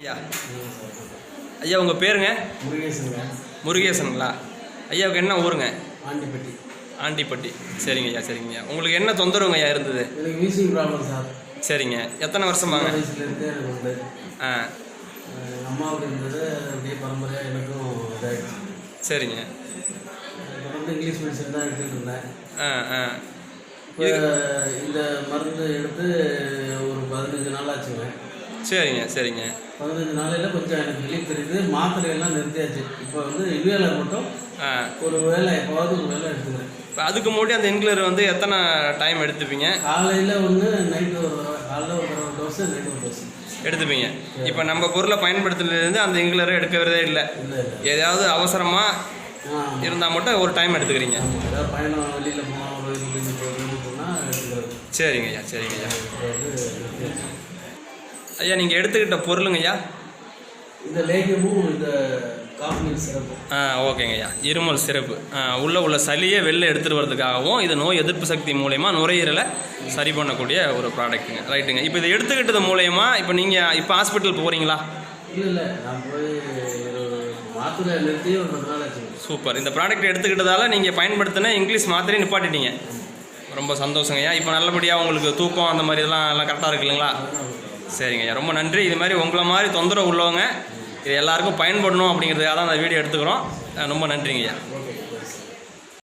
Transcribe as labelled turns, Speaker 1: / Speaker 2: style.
Speaker 1: ஐயா ஐயா உங்கள் பேருங்க?
Speaker 2: முருகேசனுங்க.
Speaker 1: முருகேசனுங்களா? ஐயாவுக்கு என்ன ஊருங்க?
Speaker 2: ஆண்டிப்பட்டி.
Speaker 1: ஆண்டிப்பட்டி. சரிங்க ஐயா, சரிங்க ஐயா. உங்களுக்கு என்ன தொந்தரவுங்க ஐயா இருந்தது?
Speaker 2: எனக்கு வீசிங் ப்ராப்ளம் சார்.
Speaker 1: சரிங்க. எத்தனை வருஷமாங்க?
Speaker 2: வயசுலேருந்து எனக்கு உண்டு. அம்மாவுக்கு இருந்தது, அப்படியே பரம்பரையாக எனக்கும் இதாகிடுச்சு.
Speaker 1: சரிங்க.
Speaker 2: தொடர்ந்து இங்கிலீஷ் மெடிசன் தான் எடுத்துகிட்டு இருந்தேன். இப்போ இந்த மருந்து எடுத்து ஒரு 15 நாள் ஆச்சுங்க.
Speaker 1: சரிங்க சரிங்க.
Speaker 2: 15 நாளையில் கொஞ்சம் எனக்கு ரிலீஃப் தெரியுது. மாத்திரையெல்லாம் நிறுத்தியாச்சு. இப்போ வந்து இன்ஹேலர் மட்டும் ஒரு வேளை எப்போவாவது ஒரு வேளை எடுத்துக்கிறேன்.
Speaker 1: இப்போ அதுக்கு முன்னாடி அந்த இன்ஹேலர் வந்து எத்தனை டைம் எடுத்துப்பீங்க?
Speaker 2: காலையில் ஒன்று, நைட்டு ஒரு தடவை. காலையில் ஒரு டோஸு, நைட்டு ஒரு டோஸு
Speaker 1: எடுத்துப்பீங்க. இப்போ நம்ம பொருளை பயன்படுத்துறதுலேருந்து அந்த இன்ஹேலரை எடுக்கிறதே இல்லை. ஏதாவது அவசரமாக இருந்தால் மட்டும் ஒரு டைம் எடுத்துக்கிறீங்க.
Speaker 2: ஏதாவது பயணம் வெளியில் போனால் ஒரு போனால் எடுத்துக்கிறது.
Speaker 1: சரிங்க ஐயா, சரிங்க ஐயா. ஐயா நீங்கள் எடுத்துக்கிட்ட பொருளுங்க ஐயா?
Speaker 2: இந்த லேகியமும் இந்த காஃபி சிறப்பு.
Speaker 1: ஓகேங்க ஐயா. இருமல் சிறப்பு உள்ள சளியை வெளில எடுத்துகிட்டு வரதுக்காகவும் இது நோய் எதிர்ப்பு சக்தி மூலயமா நுரையீரலை சரி பண்ணக்கூடிய ஒரு ப்ராடக்ட்டுங்க. ரைட்டுங்க. இப்போ இதை எடுத்துக்கிட்டது மூலயமா இப்போ நீங்கள் இப்போ ஹாஸ்பிட்டல் போகிறீங்களா?
Speaker 2: இல்லை, நான் போய் மாத்திரை நிறுத்தி ஒரு 10 நாள் ஆச்சு.
Speaker 1: சூப்பர். இந்த ப்ராடக்ட் எடுத்துக்கிட்டதால நீங்கள் பயன்படுத்தின இங்கிலீஷ் மாத்திரையை நிப்பாட்டிட்டீங்க. ரொம்ப சந்தோஷங்க ஐயா. இப்போ நல்லபடியாக உங்களுக்கு தூக்கம் அந்த மாதிரி எல்லாம் கரெக்டாக இருக்கு இல்லைங்களா? சரிங்க ஐயா, ரொம்ப நன்றி. இது மாதிரி உங்களை மாதிரி தொந்தரவு உள்ளவங்க இது எல்லாருக்கும் பயன்படணும் அப்படிங்கிறதுக்காக தான் அந்த வீடியோ எடுத்துக்கிறோம். ரொம்ப நன்றிங்க ஐயா.